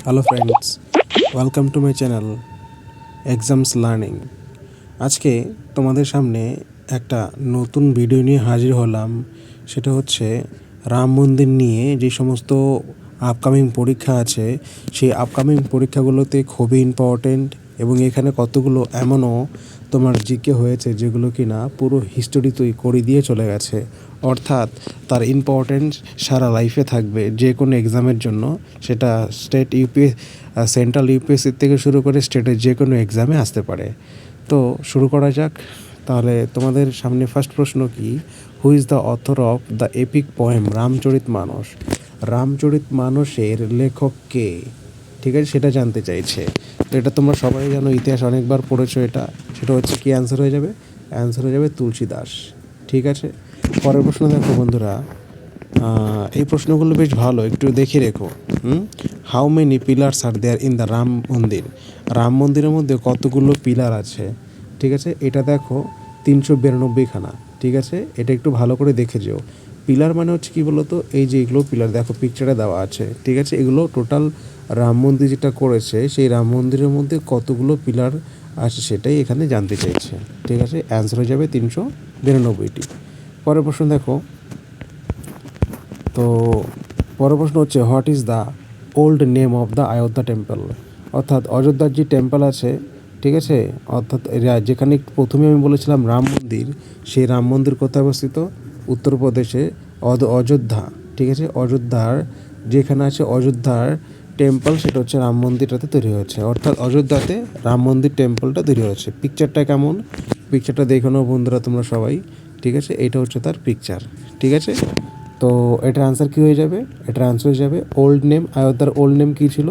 Hello friends, welcome to my channel exams learning. আজকে তোমাদের সামনে একটা নতুন ভিডিও নিয়ে হাজির হলাম। সেটা হচ্ছে রাম মন্দির নিয়ে যে সমস্ত আপকামিং পরীক্ষা আছে, সেই আপকামিং পরীক্ষাগুলোতে খুবই ইম্পর্টেন্ট এবং এখানে কতগুলো এমনও তোমার জিকে হয়েছে যেগুলো কি না পুরো হিস্টোরি তৈরি করে দিয়ে চলে গেছে। অর্থাৎ তার ইম্পর্টেন্স সারা লাইফে থাকবে যে কোনো এক্সামের জন্য, সেটা স্টেট সেন্ট্রাল ইউপিএসসি থেকে শুরু করে স্টেটের যে কোনো এক্সামে আসতে পারে। তো শুরু করা যাক। তাহলে তোমাদের সামনে ফার্স্ট প্রশ্ন কি, who is the author of the epic poem Ramcharit Manas? Ramcharit মানসের লেখক কে? ঠিক আছে, সেটা জানতে চাইছে। তো এটা তোমরা সবাই জানো, ইতিহাস অনেকবার পড়েছো এটা। সেটা হচ্ছে কি অ্যান্সার হয়ে যাবে? অ্যান্সার হয়ে যাবে তুলসীদাস। ঠিক আছে, পরের প্রশ্ন দেখো বন্ধুরা। এই প্রশ্নগুলো বেশ ভালো, একটু দেখে রেখো। How many pillars are there in the Ram Mandir? Ram মন্দিরের মধ্যে কতগুলো পিলার আছে? ঠিক আছে, এটা দেখো 392খানা। ঠিক আছে, এটা একটু ভালো করে দেখে যেও। পিলার মানে হচ্ছে কী বলো তো, এই যে এগুলো পিলার দেখো পিকচারে দেওয়া আছে। ঠিক আছে, এগুলো টোটাল রাম মন্দির যেটা করেছে সেই রাম মন্দিরের মধ্যে কতগুলো পিলার আছে সেটাই এখানে জানতে চাইছে। ঠিক আছে, অ্যান্সার হয়ে যাবে 392টি। পরের প্রশ্ন দেখো। তো পরের প্রশ্ন হচ্ছে, what is the old name of the Ayodhya temple? অর্থাৎ অযোধ্যার যে টেম্পল আছে, ঠিক আছে, অর্থাৎ যেখানে প্রথমে আমি বলেছিলাম রাম মন্দির, সেই রাম মন্দির কোথায় অবস্থিত? উত্তরপ্রদেশে অযোধ্যা। ঠিক আছে, অযোধ্যার যেখানে আছে অযোধ্যার টেম্পল, সেটা হচ্ছে রাম মন্দিরটাতে তৈরি হয়েছে। অর্থাৎ অযোধ্যাতে রাম মন্দির টেম্পলটা তৈরি হয়েছে। পিকচারটা কেমন? পিকচারটা দেখে নাও বন্ধুরা তোমরা সবাই। ঠিক আছে, এটা হচ্ছে তার পিকচার। ঠিক আছে, তো এটার আনসার কী হয়ে যাবে? এটার আনসার হয়ে যাবে ওল্ড নেম। অযোধ্যার ওল্ড নেম কী ছিল?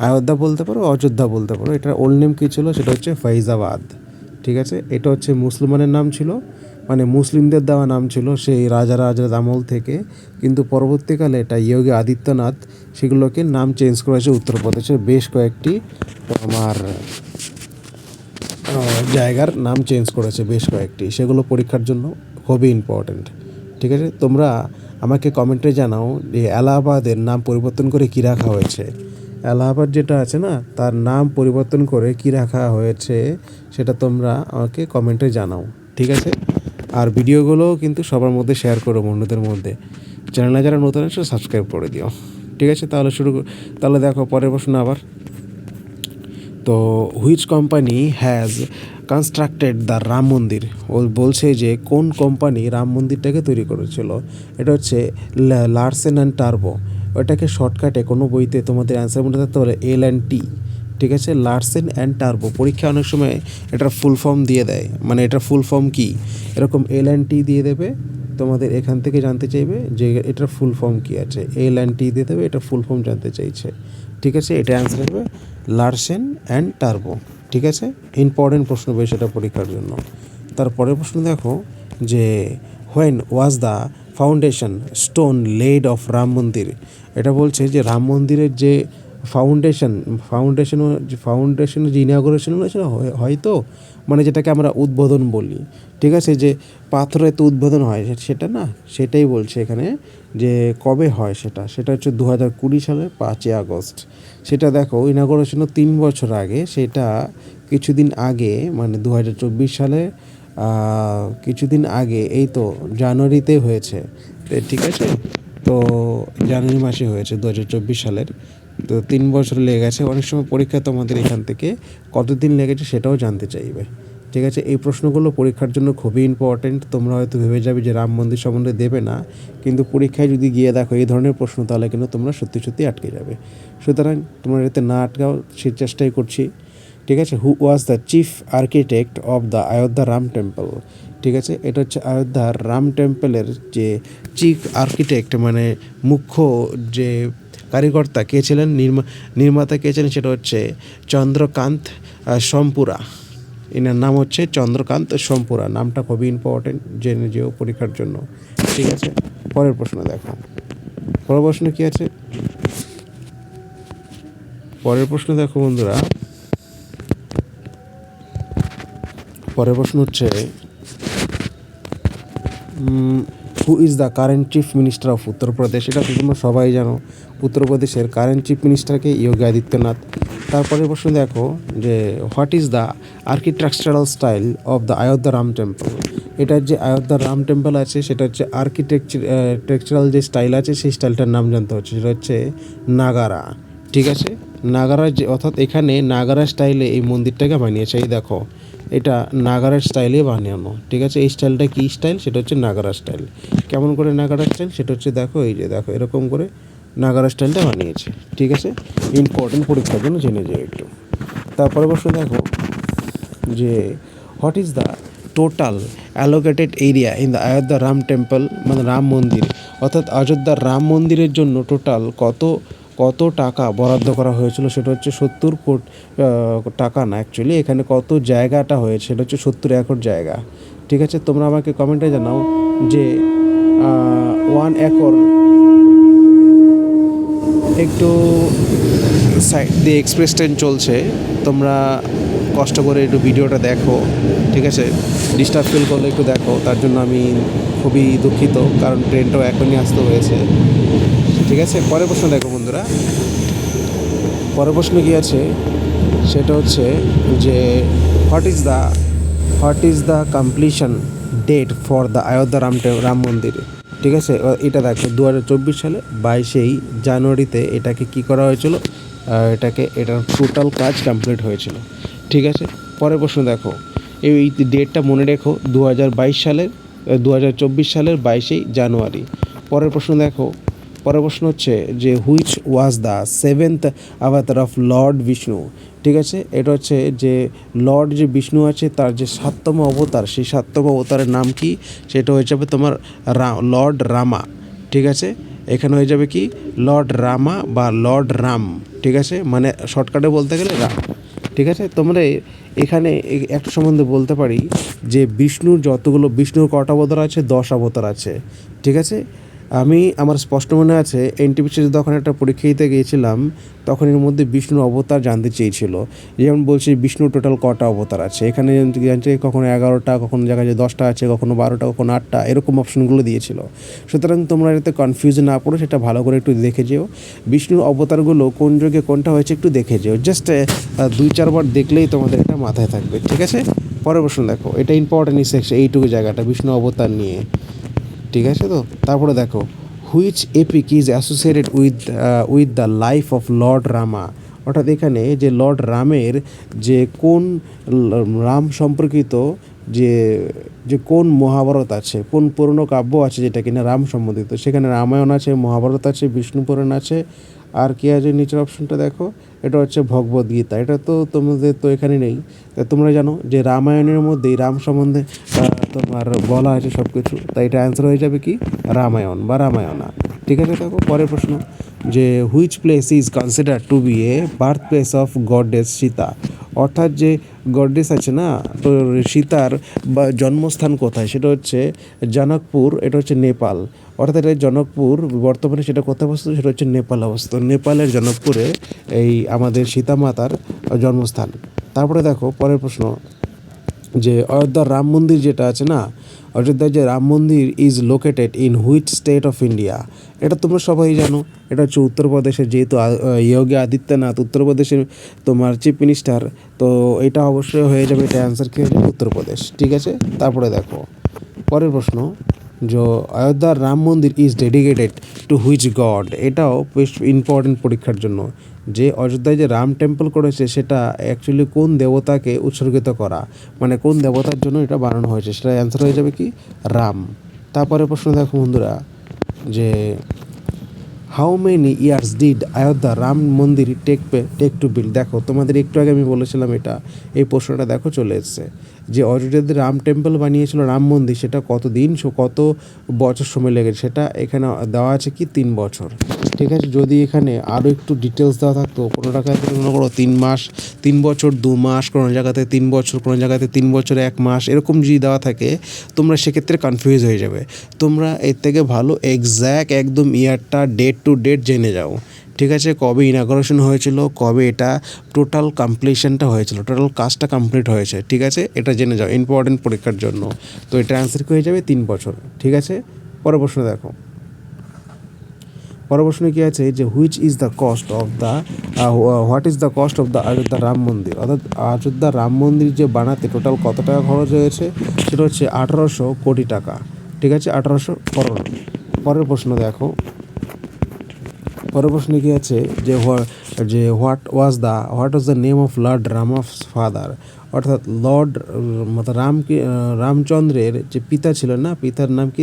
অযোধ্যা বলতে পারো, অযোধ্যা বলতে পারো। এটার ওল্ড নেম কী ছিল? সেটা হচ্ছে ফৈজাবাদ। ঠিক আছে, এটা হচ্ছে মুসলমানের নাম ছিল, মানে মুসলিমদের দেওয়া নাম ছিল সেই রাজার আমল থেকে। কিন্তু পরবর্তীকালে এটা যোগী আদিত্যনাথ সেগুলোকে নাম চেঞ্জ করেছে। উত্তরপ্রদেশের বেশ কয়েকটি আমার জায়গার নাম চেঞ্জ করেছে, বেশ কয়েকটি। সেগুলো পরীক্ষার জন্য খুবই ইম্পর্ট্যান্ট। ঠিক আছে, তোমরা আমাকে কমেন্টে জানাও যে এলাহাবাদের নাম পরিবর্তন করে কী রাখা হয়েছে। এলাহাবাদ যেটা আছে না, তার নাম পরিবর্তন করে কী রাখা হয়েছে সেটা তোমরা আমাকে কমেন্টে জানাও। ঠিক আছে, আর ভিডিওগুলোও কিন্তু সবার মধ্যে শেয়ার করো, বন্ধুদের মধ্যে। চ্যানেলে যারা নতুন আছে সাবস্ক্রাইব করে দিও। ঠিক আছে, তাহলে দেখো পরের প্রশ্ন আবার। তো which company has constructed the Ram মন্দির? ও বলছে যে কোন কোম্পানি রাম মন্দিরটাকে তৈরি করেছিল। এটা হচ্ছে লার্সেন অ্যান্ড টার্বো। ওটাকে শর্টকাটে কোনো বইতে তোমাদের অ্যান্সার মনে থাকতে পারে L&T। ঠিক আছে, লার্সেন অ্যান্ড টার্বো। পরীক্ষা অনেক সময় এটার ফুল ফর্ম দিয়ে দেয়, মানে এটার ফুল ফর্ম কী, এরকম L&T দিয়ে দেবে। তোমাদের এখান থেকে জানতে চাইবে যে এটার ফুল ফর্ম কী আছে, L&T দিয়ে দেবে, এটার ফুল ফর্ম জানতে চাইছে। ঠিক আছে, এটা অ্যান্সার হবে লার্সেন অ্যান্ড টার্বো। ঠিক আছে, ইম্পর্টেন্ট প্রশ্ন বেশ এটা পরীক্ষার জন্য। তারপরের প্রশ্ন দেখো যে when was the foundation stone lead of Ram মন্দির? এটা বলছে যে রাম মন্দিরের যে ফাউন্ডেশনের যে ইনাগুরেশন হয়েছিল হয়তো, মানে যেটাকে আমরা উদ্বোধন বলি। ঠিক আছে, যে পাথরে তো উদ্বোধন হয় সেটা না, সেটাই বলছে এখানে যে কবে হয় সেটা হচ্ছে 2020 সালের 5ই আগস্ট। সেটা দেখো ইনাগুরেশনের 3 বছর আগে, সেটা কিছুদিন আগে, মানে 2024 সালে কিছুদিন আগে, এই তো জানুয়ারিতে হয়েছে। ঠিক আছে, তো জানুয়ারি মাসে হয়েছে 2024 সালের। তো 3 বছর লেগে গেছে। অনেক সময় পরীক্ষা তোমাদের এখান থেকে কতদিন লেগেছে সেটাও জানতে চাইবে। ঠিক আছে, এই প্রশ্নগুলো পরীক্ষার জন্য খুবই ইম্পর্ট্যান্ট। তোমরা হয়তো ভেবে যাবে যে রাম মন্দির সম্বন্ধে দেবে না, কিন্তু পরীক্ষায় যদি গিয়ে দেখো এই ধরনের প্রশ্ন, তাহলে কিন্তু তোমরা সত্যি আটকে যাবে। সুতরাং তোমরা এতে না আটকাও, সে চেষ্টাই করছি। ঠিক আছে, who was the chief architect of the Ayodhya Ram temple? ঠিক আছে, এটা হচ্ছে অযোধ্যার রাম টেম্পলের যে চিফ আর্কিটেক্ট, মানে মুখ্য যে কারিগর্তা কে ছিলেন, নির্মাতা কে ছিলেন, সেটা হচ্ছে চন্দ্রকান্ত সোমপুরা। এনার নাম হচ্ছে চন্দ্রকান্ত সোমপুরা। নামটা খুবই ইম্পর্টেন্ট, জেনে যেও পরীক্ষার জন্য। ঠিক আছে, পরের প্রশ্ন দেখো। পরের প্রশ্ন কী আছে? পরের প্রশ্ন দেখো বন্ধুরা। পরের প্রশ্ন হচ্ছে হু is the current chief minister of Uttar Pradesh? এটা তো তোমরা সবাই জানো, উত্তরপ্রদেশের কারেন্ট চিফ মিনিস্টারকে যোগী আদিত্যনাথ। তারপরে প্রশ্ন দেখো যে what is the architectural style of the Ayodhya Ram temple? এটার যে অযোধ্যা রাম টেম্পল আছে সেটা হচ্ছে আর্কিটেকচারাল যে স্টাইল আছে সেই স্টাইলটার নাম জানতে হচ্ছে, সেটা হচ্ছে নাগারা। ঠিক আছে, নাগারা যে অর্থাৎ এখানে নাগারা স্টাইলে এই মন্দিরটাকে বানিয়েছে। এই দেখো এটা নাগারা স্টাইলে বানানো। ঠিক আছে, এই স্টাইলটা কী স্টাইল? সেটা হচ্ছে নাগারা স্টাইল। কেমন করে নাগারা স্টাইল? সেটা হচ্ছে দেখো এই যে দেখো এরকম করে নাগারা স্টাইলটা বানিয়েছে। ঠিক আছে, ইম্পর্টেন্ট পরীক্ষার জন্য জেনে যায় একটু। তারপরে প্রশ্ন দেখো যে what is the total allocated area in the Ayodhya Ram temple, মানে রাম মন্দির, অর্থাৎ অযোধ্যার রাম মন্দিরের জন্য টোটাল কত টাকা বরাদ্দ করা হয়েছিল? সেটা হচ্ছে 70 কোটি টাকা না, অ্যাকচুয়ালি এখানে কত জায়গাটা হয়েছে সেটা হচ্ছে 70 একর জায়গা। ঠিক আছে, তোমরা আমাকে কমেন্টে জানাও যে 1 একর, একটু সাইড দিয়ে এক্সপ্রেস ট্রেন চলছে, তোমরা কষ্ট করে একটু ভিডিওটা দেখো। ঠিক আছে, ডিস্টার্ব ফিল করলে একটু দেখো, তার জন্য আমি খুবই দুঃখিত, কারণ ট্রেনটাও এখনই আসতে হয়েছে। ঠিক আছে, পরের প্রশ্ন দেখো বন্ধুরা। পরের প্রশ্ন কী আছে সেটা হচ্ছে যে what is the completion date for the Ayodhya Ram Mandir? ঠিক আছে, এটা দেখো 2024 সালে 22 জানুয়ারিতে এটাকে কি করা হয়েছিল, এটার টোটাল কাজ কমপ্লিট হয়েছিল। ঠিক আছে, পরের প্রশ্ন দেখো, এই ডেটটা মনে রেখো, 2024 সালের 22 জানুয়ারি। পরের প্রশ্ন দেখো, পরের প্রশ্ন হচ্ছে যে হুইচ ওয়াজ দ্য 7th অবতার অফ লর্ড বিষ্ণু? ঠিক আছে, এটা হচ্ছে যে লর্ড যে বিষ্ণু আছে তার যে 7তম অবতার, সেই 7তম অবতারের নাম কি? সেটা হয়ে যাবে তোমার লর্ড রামা। ঠিক আছে, এখানে হয়ে যাবে কি লর্ড রামা বা লর্ড রাম। ঠিক আছে, মানে শর্টকাটে বলতে গেলে রাম। ঠিক আছে, তোমরা এখানে একটা সম্বন্ধে বলতে পারি যে বিষ্ণুর কটা অবতার আছে? 10 অবতার আছে। ঠিক আছে, আমার স্পষ্ট মনে আছে এনটিপিসিতে যখন একটা পরীক্ষা দিতে গিয়েছিলাম তখন এর মধ্যে বিষ্ণুর অবতার জানতে চেয়েছিল। যেমন বলছি বিষ্ণুর টোটাল কটা অবতার আছে, এখানে জানছে কখনো 11টা, কখনো জায়গায় 10টা আছে, কখনো 12টা, কখনো 8টা, এরকম অপশনগুলো দিয়েছিল। সুতরাং তোমরা এতে কনফিউজ না পড়ো, সেটা ভালো করে একটু দেখে যেও। বিষ্ণুর অবতারগুলো কোন যুগে কোনটা হয়েছে একটু দেখে যেও, জাস্ট 2-4 বার দেখলেই তোমাদের এটা মাথায় থাকবে। ঠিক আছে, পরের প্রশ্ন দেখো, এটা ইম্পর্টেন্ট সেকশন, এইটুকু জায়গাটা বিষ্ণু অবতার নিয়ে। ঠিক আছে, তো তারপরে দেখো which epic is associated with the life of lord Rama? অর্থাৎ এখানে যে লর্ড রামের যে কোন রাম সম্পর্কিত যে যে কোন মহাভারত আছে, কোন পুরনো কাব্য আছে যেটা কিনা রাম সম্বন্ধিত? সেখানে রামায়ণ আছে, মহাভারত আছে, বিষ্ণু পুরাণ আছে, আর কি আছে নিচের অপশনটা দেখো, এটা হচ্ছে ভগবদ গীতা। এটা তো তোমাদের তো এখানে নেই, তা তোমরা জানো যে রামায়ণের মধ্যেই রাম সম্বন্ধে তোমার বলা আছে সব কিছু, তাই এটা অ্যান্সার হয়ে যাবে কি রামায়ণ বা রামায়ণা। ঠিক আছে, দেখো পরের প্রশ্ন যে which place is consider to be a birth place of goddess Sita? অর্থাৎ যে গডেস আছে না, তো সীতার বা জন্মস্থান কোথায়? সেটা হচ্ছে জনকপুর, এটা হচ্ছে নেপাল। অর্থাৎ এটা জনকপুর বর্তমানে সেটা কোথায় অবস্থিত? সেটা হচ্ছে নেপাল অবস্থিত। নেপালের জনকপুরে এই আমাদের সীতা মাতার জন্মস্থান। তারপরে দেখো পরের প্রশ্ন যে অযোধ্যার রাম মন্দির যেটা আছে না, অযোধ্যার যে Ram Mandir is located in which state of India? এটা তোমরা সবাই জানো, এটা হচ্ছে উত্তরপ্রদেশের, যেহেতু যোগী আদিত্যনাথ উত্তরপ্রদেশের তোমার চিফ মিনিস্টার, তো এটা অবশ্যই হয়ে যাবে, এটা অ্যান্সার কী হয়ে যাবে? উত্তরপ্রদেশ। ঠিক আছে, তারপরে দেখো পরের প্রশ্ন যে অযোধ্যার Ram Mandir is dedicated to which god? এটাও বেশ ইম্পর্টেন্ট পরীক্ষার জন্য, যে অযোধ্যায় যে রাম টেম্পল করেছে সেটা অ্যাকচুয়ালি কোন দেবতাকে উৎসর্গিত করা, মানে কোন দেবতার জন্য এটা বানানো হয়েছে? সেটা অ্যান্সার হয়ে যাবে কি রাম। তারপরে প্রশ্ন দেখো বন্ধুরা যে how many years did Ayodhya Ram মন্দির টেক টু বিল্ড? দেখো তোমাদের একটু আগে আমি বলেছিলাম এটা, এই প্রশ্নটা দেখো চলে এসছে যে অযোধ্যাতে রাম টেম্পল বানিয়েছিল, রাম মন্দির, সেটা কত বছর সময় লেগেছে? সেটা এখানে দেওয়া আছে কি 3 বছর। ঠিক আছে, যদি এখানে আরও একটু ডিটেলস দেওয়া থাকতো, কোনো জায়গাতে মনে করো 3 মাস, 3 বছর 2 মাস, কোনো জায়গাতে 3 বছর, কোনো জায়গাতে 3 বছর 1 মাস, এরকম যদি দেওয়া থাকে তোমরা সেক্ষেত্রে কনফিউজ হয়ে যাবে। তোমরা এর থেকে ভালো এক্স্যাক্ট একদম ইয়ারটা ডেট টু ডেট জেনে যাও। ঠিক আছে, কবে ইনাগরেশন হয়েছিল, কবে এটা টোটাল কমপ্লিশনটা হয়েছিল, টোটাল কাজটা কমপ্লিট হয়েছে। ঠিক আছে, এটা জেনে যাও ইম্পর্টেন্ট পরীক্ষার জন্য। তো এটা অ্যান্সার হয়ে যাবে 3 বছর। ঠিক আছে, পরের প্রশ্ন দেখো, পরের প্রশ্নে কী আছে যে which is the cost of the what is the cost of the Ayodhya Ram মন্দির, অর্থাৎ অযোধ্যা রাম মন্দির যে বানাতে টোটাল কত টাকা খরচ হয়েছে, সেটা হচ্ছে 1800 কোটি টাকা। ঠিক আছে, 1800 করোড়। পরের প্রশ্ন দেখো, পরের প্রশ্নে কী আছে যে what was the name of lord Rama's father, অর্থাৎ লর্ড রামচন্দ্রের যে পিতা ছিল না, পিতার নাম কি,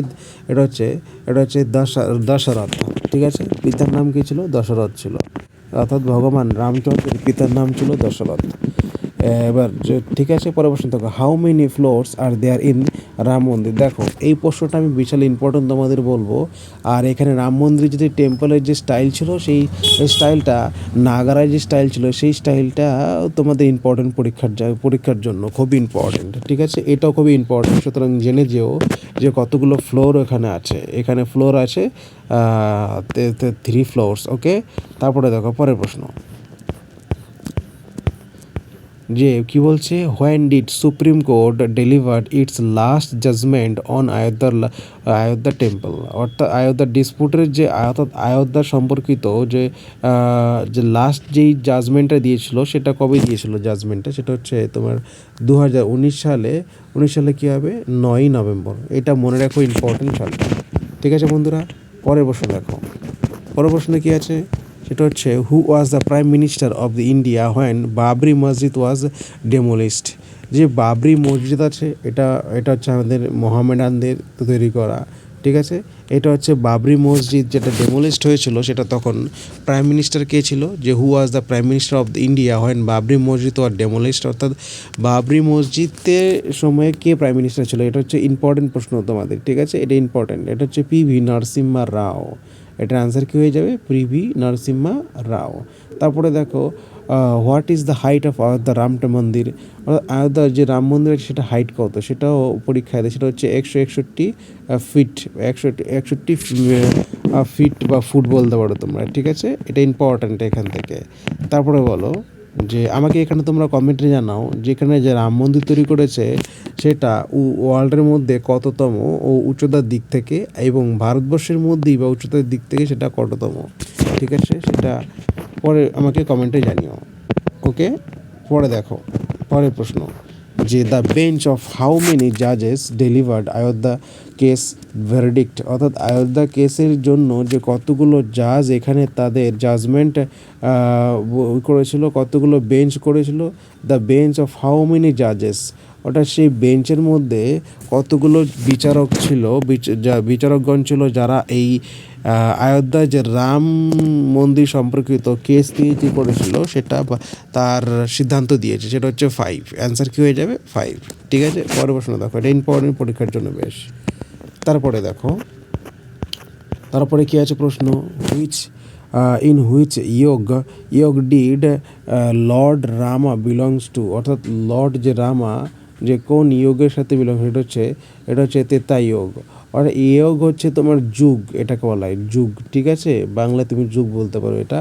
এটা হচ্ছে দশরথ। ঠিক আছে, পিতার নাম কি ছিল, দশরথ ছিল, অর্থাৎ ভগবান রামচন্দ্রের পিতার নাম ছিল দশরথ। এবার ঠিক আছে, পরের প্রশ্ন দেখো, how many floors are there in Ram Mandir. দেখো এই প্রশ্নটা আমি বিশাল ইম্পর্টেন্ট তোমাদের বলবো। আর এখানে রাম মন্দিরের যে টেম্পলের যে স্টাইল ছিল, সেই স্টাইলটা নাগারায় যে স্টাইল ছিল, সেই স্টাইলটা তোমাদের ইম্পর্টেন্ট পরীক্ষার জন্য খুবই ইম্পর্টেন্ট। ঠিক আছে, এটাও খুবই ইম্পর্টেন্ট, সুতরাং জেনে যেও যে কতগুলো ফ্লোর এখানে আছে। এখানে ফ্লোর আছে 3 ফ্লোরস। ওকে, তারপরে দেখো পরের প্রশ্ন, যে কি বলছে, when did supreme court delivered its last judgement on Ayodhya temple, অর্থাৎ অযোধ্যা ডিসপুটের যে অযোধ্যা সম্পর্কিত যে লাস্ট যেই জাজমেন্টটা দিয়েছিল, সেটা কবে দিয়েছিল জাজমেন্টটা, সেটা হচ্ছে তোমার 2019 সালে। 19 সালে কী হবে, 9ই নভেম্বর। এটা মনে রাখো, ইম্পর্টেন্ট সালটা। ঠিক আছে বন্ধুরা, পরের প্রশ্ন দেখো, পরের প্রশ্নে কী আছে, সেটা হচ্ছে who was the prime minister of the India when Babri Masjid was ডেমোলিশড। যে বাবরি মসজিদ আছে, এটা হচ্ছে আমাদের মোহামেডানদের তৈরি করা। ঠিক আছে, এটা হচ্ছে বাবরি মসজিদ যেটা ডেমোলিশড হয়েছিল, সেটা তখন প্রাইম মিনিস্টার কে ছিল, যে who was the prime minister of the India when Babri Masjid was ডেমোলিশড, অর্থাৎ বাবরি মসজিদের সময়ে কে প্রাইম মিনিস্টার ছিল। এটা হচ্ছে ইম্পর্টেন্ট প্রশ্ন তোমাদের। ঠিক আছে, এটা ইম্পর্টেন্ট, এটা হচ্ছে পিভি নরসিম্হা রাও। এটার আনসার কী হয়ে যাবে, পিভি নরসিম্হা রাও। তারপরে দেখো, what is the height of Ayodhya Ram মন্দির, অযোধ্যার যে রাম মন্দির আছে সেটা হাইট কত, সেটাও পরীক্ষায় দেয়। সেটা হচ্ছে 161 ফিট, 161 ফিট বা ফুট বলতে পারো তোমরা। ঠিক আছে, এটা ইম্পর্ট্যান্ট এখান থেকে। তারপরে বলো যে আমাকে এখানে তোমরা কমেন্টে জানাও, যেখানে যে রাম মন্দির তৈরি করেছে সেটা ওয়ার্ল্ডের মধ্যে কততম ও উচ্চতার দিক থেকে, এবং ভারতবর্ষের মধ্যেই বা উচ্চতার দিক থেকে সেটা কততম। ঠিক আছে, সেটা পরে আমাকে কমেন্টে জানিও। ওকে, পরে দেখো, পরের প্রশ্ন, যে the bench of how many জাজেস ডেলিভার্ড অযোধ্যা কেস ভার্ডিক্ট, অর্থাৎ অযোধ্যা কেসের জন্য যে কতগুলো জাজ এখানে তাদের জাজমেন্ট করেছিল, কতগুলো বেঞ্চ করেছিল। The bench of how many জাজেস, অর্থাৎ সেই বেঞ্চের মধ্যে কতগুলো বিচারক ছিল, বিচারকগণ ছিল, যারা এই অযোধ্যায় যে রাম মন্দির সম্পর্কিত কেস দিয়ে কী করেছিল, সেটা তার সিদ্ধান্ত দিয়েছে, সেটা হচ্ছে 5। অ্যান্সার কী হয়ে যাবে, 5। ঠিক আছে, পরের প্রশ্ন দেখো, এটা ইম্পর্টেন্ট পরীক্ষার জন্য বেশ। তারপরে দেখো, তারপরে কী আছে প্রশ্ন, in which yoke did Lord Rama belongs to, অর্থাৎ লর্ড যে রামা যে কোন ইয়োগের সাথে বিলংস, এটা হচ্ছে তেতা ইয়োগ। অর্থাৎ ইয়োগ হচ্ছে তোমার যুগ, এটাকে বলা হয় যুগ। ঠিক আছে, বাংলায় তুমি যুগ বলতে পারো। এটা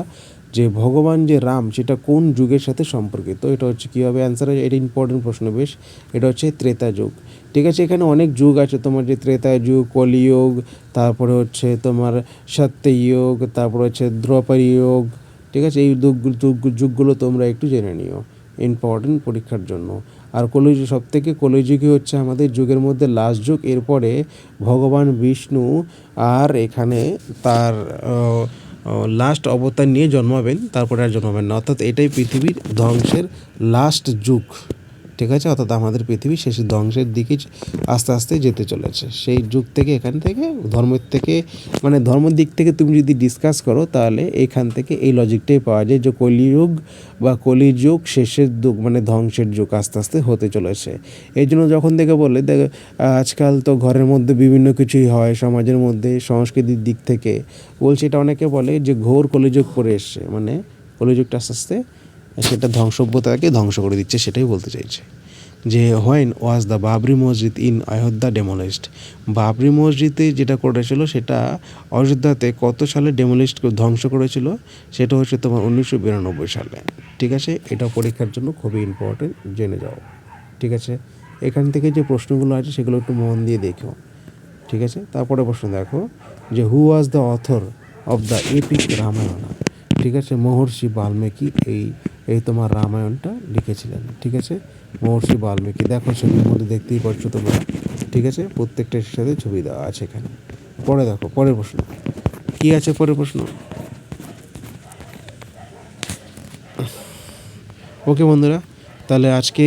যে ভগবান যে রাম, সেটা কোন যুগের সাথে সম্পর্কিত, এটা হচ্ছে কী হবে অ্যান্সার, এটা ইম্পর্টেন্ট প্রশ্ন বেশ। এটা হচ্ছে ত্রেতা যুগ। ঠিক আছে, এখানে অনেক যুগ আছে তোমার, যে ত্রেতা যুগ, কলিযুগ, তারপরে হচ্ছে তোমার সত্যযুগ, তারপরে হচ্ছে দ্রৌপদী যুগ। ঠিক আছে, এই যুগগুলো তোমরা একটু জেনে নিও, ইম্পর্টেন্ট পরীক্ষার জন্য। আর কলিযুগ, সবথেকে কলিযুগই হচ্ছে আমাদের যুগের মধ্যে লাস্ট যুগ। এরপরে ভগবান বিষ্ণু আর এখানে তার লাস্ট অবতার নিয়ে জন্মাবেন, তারপরে আর জন্মাবেন না, অর্থাৎ এটাই পৃথিবীর ধ্বংসের লাস্ট যুগ। ঠিক আছে, অর্থাৎ আমাদের পৃথিবী শেষ ধ্বংসের দিকে আস্তে আস্তে যেতে চলেছে। সেই যুগ থেকে, এখান থেকে ধর্মের থেকে, মানে ধর্মের দিক থেকে তুমি যদি ডিসকাস করো, তাহলে এখান থেকে এই লজিকটাই পাওয়া যায় যে কলিযুগ বা কলিযুগ শেষের যুগ, মানে ধ্বংসের যুগ আস্তে আস্তে হতে চলেছে। এই জন্য যখন থেকে বলে দেখো, আজকাল তো ঘরের মধ্যে বিভিন্ন কিছুই হয়, সমাজের মধ্যে সংস্কৃতির দিক থেকে বলছে, এটা অনেকে বলে যে ঘোর কলিযুগ পড়ে এসছে, মানে কলিযুগটা আস্তে আস্তে সেটা ধ্বংসভ্যতাকে ধ্বংস করে দিচ্ছে, সেটাই বলতে চাইছে। যে হোয়েন ওয়াজ দ্য বাবরি মসজিদ ইন অযোধ্যা ডেমোলিশড, বাবরি মসজিদে যেটা করেছিল সেটা অযোধ্যাতে কত সালে ডেমোলিশড ধ্বংস করেছিল, সেটা হচ্ছে তোমার 1992 সালে। ঠিক আছে, এটা পরীক্ষার জন্য খুবই ইম্পর্টেন্ট, জেনে যাও। ঠিক আছে, এখান থেকে যে প্রশ্নগুলো আছে সেগুলো একটু মন দিয়ে দেখো। ঠিক আছে। তারপরে প্রশ্ন দেখো যে who was the author of the epic Ramayana, ঠিক আছে। মহর্ষি বাল্মীকি এই তোমার রামায়ণটা লিখেছিলেন, ঠিক আছে। মহর্ষি বাল্মীকি, দেখো ছবির মধ্যে দেখতেই পাচ্ছ তোমরা, ঠিক আছে। প্রত্যেকটার সাথে ছবি দেওয়া আছে এখানে। পরে দেখো পরের প্রশ্ন কি আছে। পরের প্রশ্ন, ওকে বন্ধুরা, তাহলে আজকে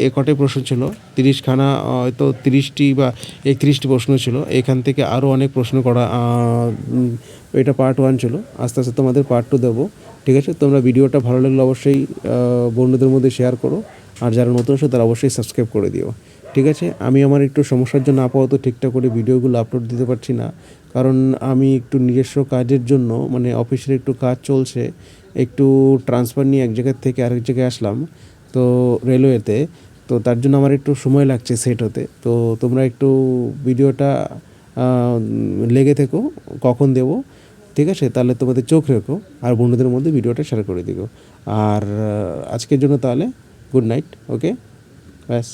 এ কটাই প্রশ্ন ছিল। 30খানা, হয়তো 30টি বা 31টি প্রশ্ন ছিল। এখান থেকে আরও অনেক প্রশ্ন করা, এটা পার্ট 1 ছিল। আস্তে আস্তে তোমাদের পার্ট 2 দেবো, ঠিক আছে। তোমরা ভিডিওটা ভালো লাগলে অবশ্যই বন্ধুদের মধ্যে শেয়ার করো, আর যারা নতুন আছে তারা অবশ্যই সাবস্ক্রাইব করে দিও, ঠিক আছে। আমি আমার একটু সমস্যার জন্য আপাতত ঠিকঠাক করে ভিডিওগুলো আপলোড দিতে পারছি না, কারণ আমি একটু নিজস্ব কাজের জন্য, মানে অফিসের একটু কাজ চলছে, একটু ট্রান্সফার নিয়ে এক জায়গার থেকে আরেক জায়গায় আসলাম, তো রেলওয়েতে। তো তার জন্য আমার একটু সময় লাগছে সেট হতে। তো তোমরা একটু ভিডিওটা লেগে থেকো, কখন দেবো, ঠিক আছে। তাহলে তোমাদের চোখ রেখো, আর বন্ধুদের মধ্যে ভিডিওটা শেয়ার করে দিও। আর আজকের জন্য তাহলে গুড নাইট, ওকে, ব্যাস।